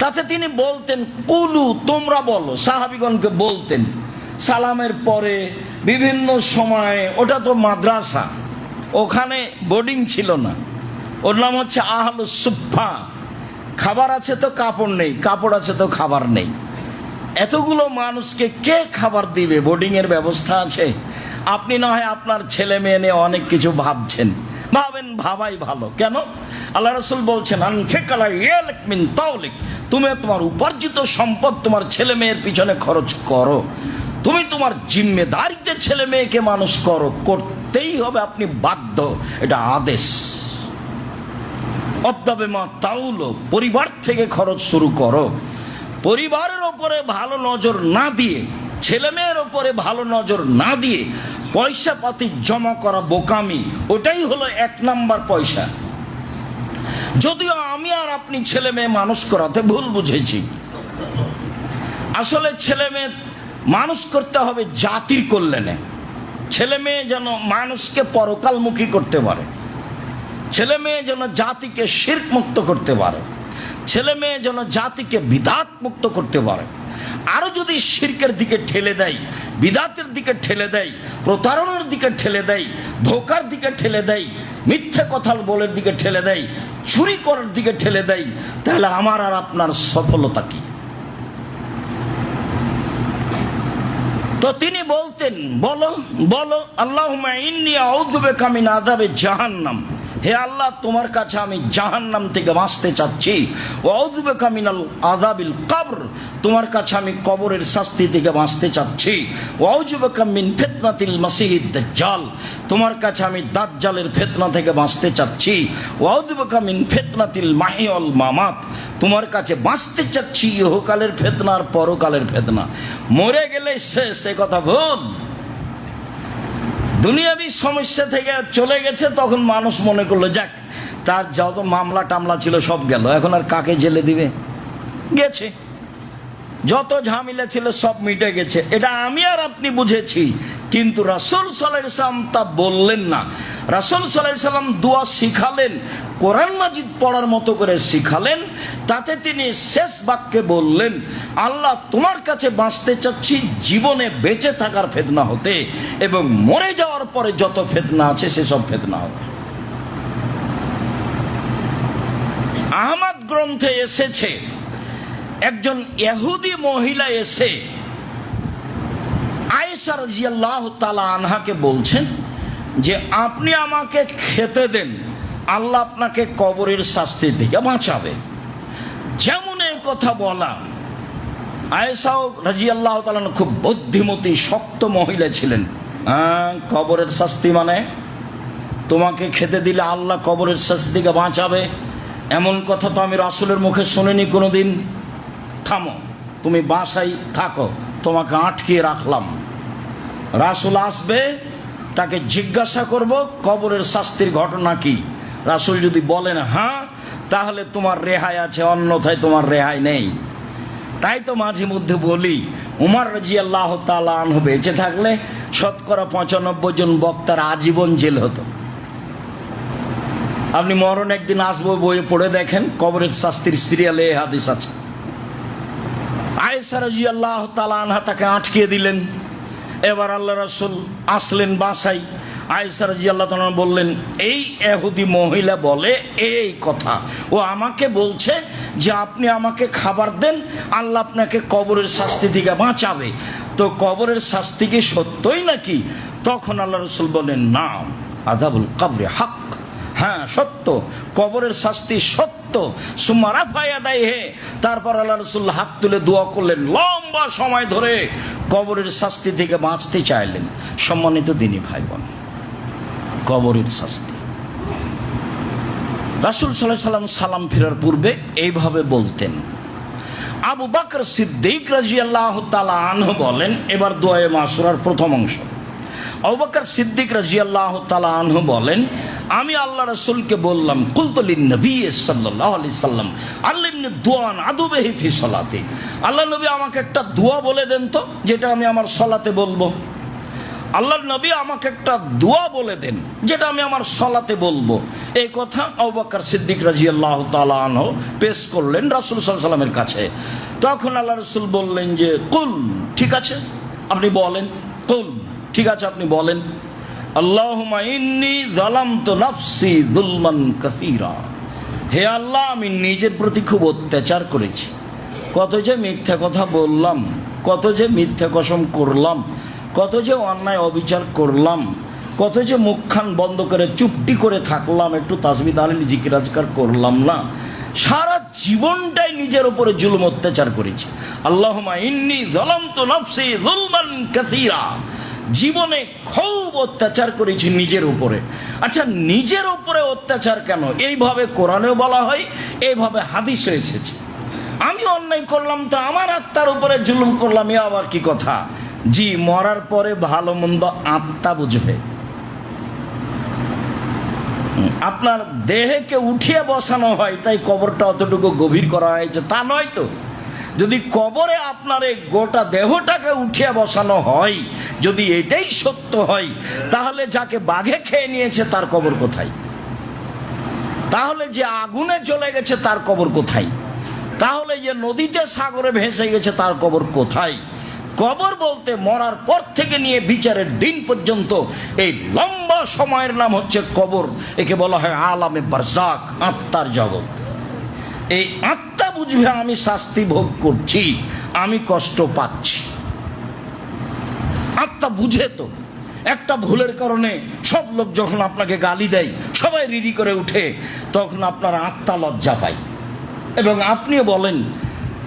তাতে তিনি বলতেন কুলু, তোমরা বলো। সাহাবীগণকে বলতেন সালামের পরে বিভিন্ন সময়ে। ওটা তো মাদ্রাসা, ওখানে বোর্ডিং ছিল না। ওর নাম হচ্ছে আহলুস সুফফা। খাবার আছে তো কাপড় নেই, কাপড় আছে তো খাবার নেই। এতগুলো মানুষকে কে খাবার দিবে? বোর্ডিংয়ের ব্যবস্থা আছে? আপনি না হয় আপনার ছেলে মেয়ে নিয়ে অনেক কিছু ভাবছেন, ভাবেন, ভাবাই ভালো। কেন? আল্লাহ রাসূল বলছেন আনফিক আলা ইয়ালিক মিন তাওলিক, তুমি তোমার উপার্জিত সম্পদ তোমার ছেলে মেয়ের পিছনে খরচ করো। তুমি তোমার জিম্মেদারিতে ছেলে মেয়েকে মানুষ করো, করতেই হবে, আপনি বাধ্য, এটা আদেশ। অদ্দাবে মা তাউলো, পরিবার থেকে খরচ শুরু করো। পরিবারের ওপরে ভালো নজর না দিয়ে, ছেলে মেয়ের ওপরে ভালো নজর না দিয়ে পয়সা পাতি জমা করা বোকামি, ওটাই হলো 1 নাম্বার পয়সা। যদিও আমি আর আপনি ছেলে মেয়ে মানুষ করাতে ভুল বুঝেছি। আসলে ছেলে মেয়ে মানুষ করতে হবে জাতির কল্যাণে। ছেলে মেয়ে যেন মানুষকে পরকালমুখী করতে পারে, ছেলে মেয়ে যেন জাতিকে শিরক মুক্ত করতে পারে, ছেলে মেয়ে যেন জাতিকে বিদাত মুক্ত করতে পারে। আরো যদি শিরকের দিকে ঠেলে দেয়, বিদাতের দিকে ঠেলে দেয়, প্রতারণার দিকে ঠেলে দেয়, ধোকার দিকে ঠেলে দেয়, মিথ্যে কথা বলার দিকে ঠেলে দেয়, চুরি করার দিকে ঠেলে দেয়, তাহলে আমার আর আপনার সফলতা কি? তো তিনি বলতেন বলো বলো আল্লাহুম্মা ইন্নী আউযু বিকা মিন আযাবি জাহান্নাম, হে আল্লাহ তোমার কাছে আমি জাহান্নাম থেকে বাঁচতে চাচ্ছি। ওয়া আউযু বিকা মিনাল আযাবিল কবর, তোমার কাছে আমি কবরের শাস্তি থেকে বাঁচতে চাচ্ছি। ওয়া আউযু বিকা মিন ফিতনাতিল মাসিহিদ দাজ্জাল, তোমার কাছে আমি দাজ্জালের ফিতনা থেকে বাঁচতে চাচ্ছি। ওয়া আউযু বিকা মিন ফিতনাতিল মাহি ওয়াল মামাত, তোমার কাছে বাঁচতে চাচ্ছি ইহকালের ফিতনা আর পরকালের ফিতনা। মরে গেলে শেষ, এ কথা ভুল। দুনিয়াবি সমস্যা থেকে চলে গেছে, তখন মানুষ মনে করলো যাক, তার যত মামলা টামলা ছিল সব গেল, এখন আর কাকে জেলে দিবে? গেছে, যত ঝামেলা ছিল সব মিটে গেছে, এটা আমি আর আপনি বুঝেছি। কিন্তু রাসূল সাল্লাল্লাহু আলাইহি ওয়াসাল্লাম তা বললেন না। রাসূল সাল্লাল্লাহু আলাইহি ওয়াসাল্লাম দোয়া শিখালেন, কোরআন মাজিদ পড়ার মতো করে শিখালেন। তাতে তিনি শেষ বাক্যে বললেন, আল্লাহ তোমার কাছে বাঁচতে চাচ্ছি জীবনে বেঁচে থাকার ফিতনা হতে, এবং মরে যাওয়ার পরে যত ফিতনা আছে সেসব ফিতনা হতে। আহমদ গ্রন্থে এসেছে, একজন ইহুদি মহিলা এসে আয়েশা রাদিয়াল্লাহু তাআলা আনহাকে বলছেন যে আপনি আমাকে খেতে দেন, আল্লাহ আপনাকে কবরের শাস্তি থেকে বাঁচাবে। যেমন এই কথা বলা, আয়েশা রাদিয়াল্লাহু তাআলা খুব বুদ্ধিমতী শক্ত মহিলা ছিলেন। কবরের শাস্তি মানে তোমাকে খেতে দিলে আল্লাহ কবরের শাস্তি থেকে বাঁচাবে, এমন কথা তো আমি রাসূলের মুখে শুনিনি কোনোদিন। থামো, তুমি বাসায় থাকো, তোমাকে আটকিয়ে রাখলাম। রাসূল আসবে, তাকে জিজ্ঞাসা করব কবরের শাস্তির ঘটনা কি। রাসূল যদি বলেন হ্যাঁ, তাহলে তোমার রেহাই আছে, অন্যথায় তোমার রেহাই নেই। তাই তো মাঝে মধ্যে বলি, উমর রাদিয়াল্লাহু তাআলা আনহু বেঁচে থাকলে শতকরা 95 জন বক্তার আজীবন জেল হতো। আপনি মরণ একদিন আসবো বইয়ে পড়ে দেখেন, কবরের শাস্তির সিরিয়ালে এই হাদিস আছে। আয়েশা রাদিয়াল্লাহু তাআলা আনহা তাকে আটকিয়ে দিলেন। এবার আল্লাহ রাসূল আসলেন বাসায়। আয়েশা রাদিয়াল্লাহু তাআলা বললেন, এই ইহুদি মহিলা বলে এই কথা, ও আমাকে বলছে যে আপনি আমাকে খাবার দেন, আল্লাহ আপনাকে কবরের শাস্তি থেকে বাঁচাবে। তো কবরের শাস্তি কি সত্যই নাকি? তখন আল্লাহ রাসূল বলেন, না, আযাবুল কবরে হক, হ্যাঁ সত্য, কবরের শাস্তি সত্য। সুম্মা রাফা ইয়াদাইহি, তারপর আল্লাহ রাসূল হাত তুলে দোয়া করলেন, লম্বা সময় ধরে কবরের শাস্তি থেকে বাঁচতে চাইলেন। সম্মানিত দিনী ভাই বোন, কবরের শাস্তি রাসূল সাল্লাল্লাহু আলাইহি ওয়াসাল্লাম সালাম ফেরার পূর্বে এইভাবে বলতেন। আবু বকর সিদ্দিক রাদিয়াল্লাহু তাআলা আনহু বলেন, এবার দোয়ায়ে মাসুরার প্রথম অংশ। আবু বকর সিদ্দিক রাদিয়াল্লাহু তাআলা আনহু বলেন, আমি আল্লাহ রাসূলকে বললাম, কুলতু লিন নবী সাল্লাল্লাহু আলাইহি সাল্লাম আল্লিমনি দুআন আদুবিহি ফি সালাতি, আল্লাহ নবী আমাকে একটা দোয়া বলে দেন তো, যেটা আমি আমার সালাতে বলবো। আল্লাহর নবী আমাকে একটা দোয়া বলে দেন, যেটা আমি আমার সলাতে বলবো। এই কথা আবু বকর সিদ্দিক রাদিয়াল্লাহু তাআলা আনহু পেশ করলেন রাসূল সাল্লাল্লাহু আলাইহি ওয়াসাল্লামের কাছে। তখন আল্লাহ রাসূল বললেন যে কুল, ঠিক আছে আপনি বলেন, কুল, ঠিক আছে আপনি বলেন, আল্লাহুম্মা ইন্নী যালামতু নাফসি যুলমান কাসীরা। হে আল্লাহ, আমি নিজের প্রতি খুব অত্যাচার করেছি। কত যে মিথ্যা কথা বললাম, কত যে মিথ্যা কসম করলাম, কত যে অন্যায় অবিচার করলাম, কত যে মুখখান বন্ধ করে চুপটি করে থাকলাম, একটু তাসবিহ তাহলিল জিকির আজকার করলাম না। সারা জীবনটাই নিজের উপরে জুলুম অত্যাচার করেছি। আল্লাহুম্মা ইন্নী যালামতু নাফসি যুলমান কাসীরা। জীবনে খুব অত্যাচার করেছি নিজের উপরে। আচ্ছা, নিজের উপরে অত্যাচার কেন? এইভাবে কোরআনেও বলা হয়, এইভাবে হাদিসে এসেছে। আমি অন্যায় করলাম তো আমার আত্মার উপরে জুলুম করলাম, এ আবার কি কথা? জি, মরার পরে ভালো মন্দ আত্মা বুঝবে। আপনার দেহকে উঠিয়ে বসানো হয়, তাই কবরটা অতটুকু গভীর করা হয়েছে, তা নয় তো। যদি কবরে আপনার এই গোটা দেহটাকে উঠিয়ে বসানো হয়, যদি এটাই সত্য হয়, তাহলে যাকে বাঘে খেয়ে নিয়েছে তার কবর কোথায়? তাহলে যে আগুনে জ্বলে গেছে তার কবর কোথায়? তাহলে যে নদীতে সাগরে ভেসে গেছে তার কবর কোথায়? কবর বলতে মরার পর থেকে নিয়ে বিচারের দিন পর্যন্ত এই লম্বা সময়ের নাম হচ্ছে কবর। একে বলা হয় আলামে বারজাক, আত্মার জগৎ। এই আত্মা বুঝবে আমি শাস্তি ভোগ করছি, আমি কষ্ট পাচ্ছি। আত্মা বুঝে তো। একটা ভুলের কারণে সব লোক যখন আপনাকে গালি দেয়, সবাই রিডি করে উঠে, তখন আপনার আত্মা লজ্জা পায় এবং আপনিও বলেন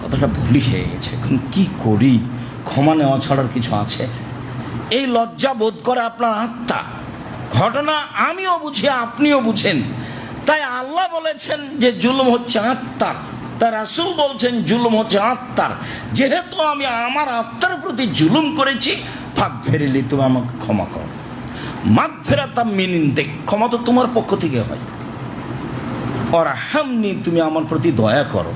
কথাটা ভুলই হয়ে গেছে, এখন কি করি, ক্ষমা নেওয়া ছাড়ার কিছু আছে? এই লজ্জা বোধ করে আপনার আত্মা। ঘটনা আমিও বুঝি, আপনিও বুঝেন। তাই আল্লাহ বলেছেন যে জুলুম হচ্ছে আত্মার, তার রাসূল বলছেন জুলুম হচ্ছে আত্মার। যেহেতু আমি আমার আত্মার প্রতি জুলুম করেছি, ফাগফিরলি, তুমি আমাকে ক্ষমা করো। মাগফিরাতাম মিন ইনদিক, ক্ষমা তো তোমার পক্ষ থেকে হয়। ওয়ারহামনি, তুমি আমার প্রতি দয়া করো।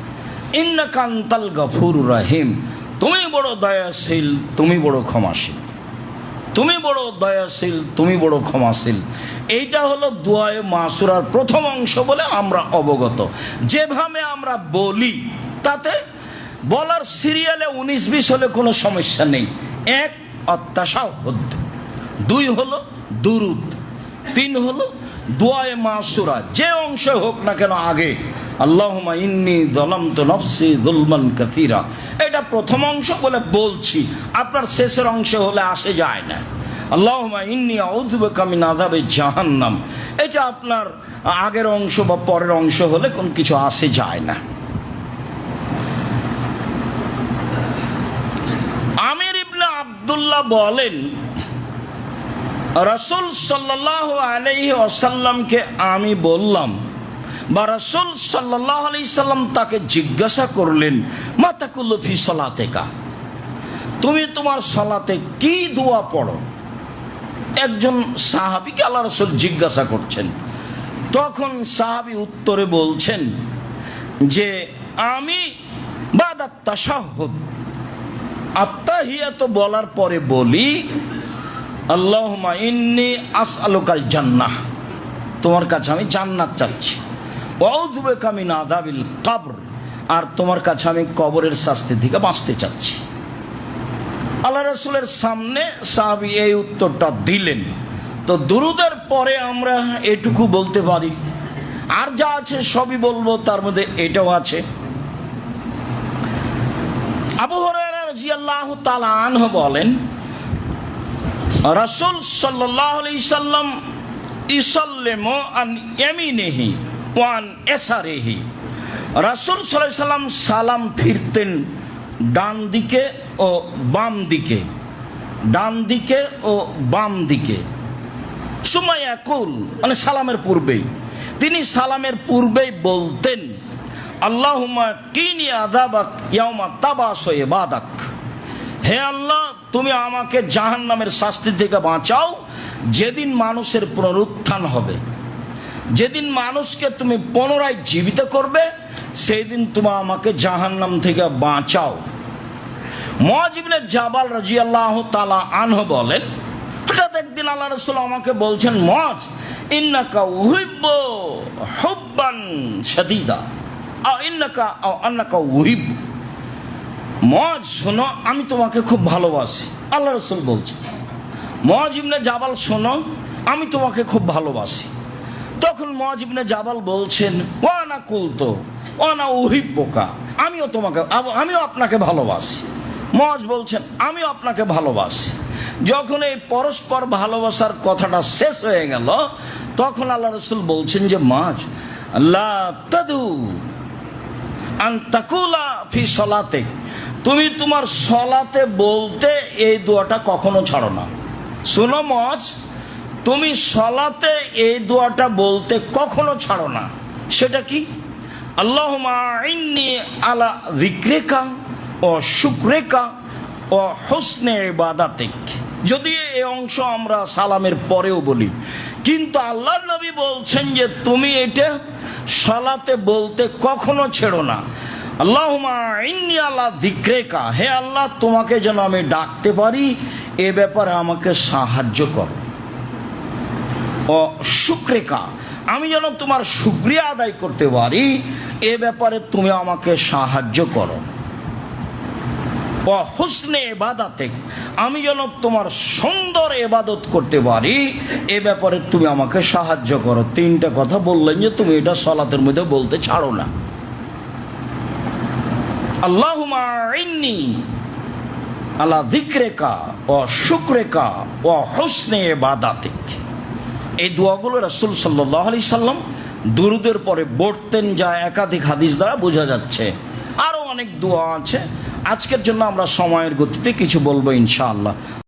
ইন্নাকা আনতাল গফুরুর রহিম, তুমি বড় দয়াশীল, তুমি বড় ক্ষমাশীল। তুমি বড় দয়াশীল, তুমি বড় ক্ষমাশীল। এইটা হলো দুআয়ে মাসুরার প্রথম অংশ বলে আমরা অবগত। যেভাবে আমরা বলি তাতে বলার সিরিয়ালে 19-20 হলে কোনো সমস্যা নেই। 1 আত-তাশাহুদ, 2 হলো দুরুদ, 3 হলো দুআয়ে মাসুরা। যে অংশ হোক না কেন আগে আল্লাহুম্মা ইন্নী যালামতু নাফসি যুলমান কাসীরা, এটা প্রথম অংশ বলে বলছি। আপনার শেষের অংশ হলে আসে যায় না। আল্লাহুম্মা ইন্নী আউযু বিকা মিন আযাবি জাহান্নাম, এটা আপনার আগের অংশ বা পরের অংশ হলে কোন কিছু আসে যায় না। আমির ইবনে আব্দুল্লাহ বলেন, রাসূল সাল্লাল্লাহু আলাইহি ওয়াসাল্লামকে আমি বললাম, বা রাসূল সাল্লাল্লাহু আলাইহি সাল্লাম তাকে জিজ্ঞাসা করলেন, মা তাকুলু ফি সালাতিকা, তুমি তোমার সালাতে কি দোয়া পড়ো? একজন সাহাবীকে আল্লাহ রাসূল জিজ্ঞাসা করছেন। তখন সাহাবী উত্তরে বলছেন যে আমি বাদাত তাশাহুদ, আত্তাহিয়াতু বলার পরে বলি আল্লাহুম্মা ইন্নী আসআলুকাল জান্নাহ, তোমার কাছে আমি জান্নাত চাচ্ছি। ওয়াউযু বিকা মিন আযাবিল কবর, আর তোমার কাছে আমি কবরের শাস্তি থেকে বাঁচতে চাচ্ছি। আল্লাহ রাসূলের সামনে সাহাবী এই উত্তরটা দিলেন। তো দুরুদের পরে আমরা এটুকু বলতে পারি, আর যা আছে সবই বলবো, তার মধ্যে এটাও আছে। আবু হুরায়রা রাদিয়াল্লাহু তাআলা আনহু বলেন, রাসূল সাল্লাল্লাহু আলাইহি সাল্লাম ইসাল্লিমু আন ইয়ামিনিহি ওয়া আন ইয়াসারিহি, রাসূল সাল্লাল্লাহু আলাইহি সাল্লাম সালাম ফিরতেন ডান দিকে ও বাম দিকে, ডান দিকে ও বাম দিকে। সুম্মা ইয়াকুল, মানে সালামের পূর্বেই, তিনি সালামের পূর্বেই বলতেন আল্লাহুম্মা কিনি আযাবাক ইয়াউমা তাবাসু ইবাদাক, হে আল্লাহ তুমি আমাকে জাহান্নামের শাস্তি থেকে বাঁচাও যেদিন মানুষের পুনরুত্থান হবে, যেদিন মানুষকে তুমি পুনরায় জীবিত করবে, সেই দিন তুমি আমাকে জাহান্নাম থেকে বাঁচাও। মুআয ইবনে জাবাল রাদিয়াল্লাহু তাআলা আনহু বলেন, হঠাৎ একদিন আল্লাহ রাসূল আমাকে বলছেন, মুআজ ইন্নাকা উহিব্বু হুব্বান শাদীদা আন্নাকা উহিব্বু, মুআজ শোনো, আমি তোমাকে খুব ভালোবাসি। আল্লাহ রাসূল বলছেন, মুআজ ইবনে জাবাল শোনো, আমি তোমাকে খুব ভালোবাসি। তখন মুআজ ইবনে জাবাল বলছেন, ওয়ানা কুলতু ওয়ানা উহিব্বুকা, আমিও আপনাকে ভালোবাসি। মুআজ বলছেন, আমিও আপনাকে ভালোবাসি। যখন এই পরস্পর ভালোবাসার কথাটা শেষ হয়ে গেল, তখন আল্লাহ রাসূল বলছেন যে, মুআজ লা তাদু আন তাকুলা ফি সলাতিক, তুমি তোমার সলাতে বলতে এই দোয়াটা কখনো ছাড়ো না। শোনো মুআজ, তুমি সলাতে এই দোয়াটা বলতে কখনো ছাড়ো না। সেটা কি? আল্লাহুম্মা ইন্নী আলা যিকরিকা ওয়া শুকরিকা ওয়া হুসনে ইবাদাতিক। যদি এই অংশ আমরা সালামের পরেও বলি, কিন্তু আল্লাহর নবী বলছেন যে তুমি এটা সালাতে বলতে কখনো ছেড়ো না। আল্লাহুম্মা ইন্নী আলা যিকরিকা, হে আল্লাহ, তোমাকে যেন আমি ডাকতে পারি, এ ব্যাপারে আমাকে সাহায্য করো। ও শুকরিকা, আমি যেন তোমার শুকরিয়া আদায় করতে পারি, এ ব্যাপারে তুমি আমাকে সাহায্য করো। ও হুসনে ইবাদাতিক, আমি যেন তোমার সুন্দর ইবাদত করতে পারি, এ ব্যাপারে তুমি আমাকে সাহায্য করো। তিনটা কথা বললেন যে তুমি এটা সালাতের মধ্যে বলতে ছাড়ো না। আল্লাহুম্মা ইন্নী আলা যিকরিকা ওয়া শুকরিকা ওয়া হুসনে ইবাদাতিক। এই দোয়াগুলো রাসূল সাল্লাল্লাহু আলাইহি সাল্লাম দুরুদের পরে পড়তেন, যা একাধিক হাদিস দ্বারা বোঝা যাচ্ছে। আরও অনেক দোয়া আছে। আজকের জন্য আমরা সময়ের গতিতে কিছু বলবো ইনশাআল্লাহ।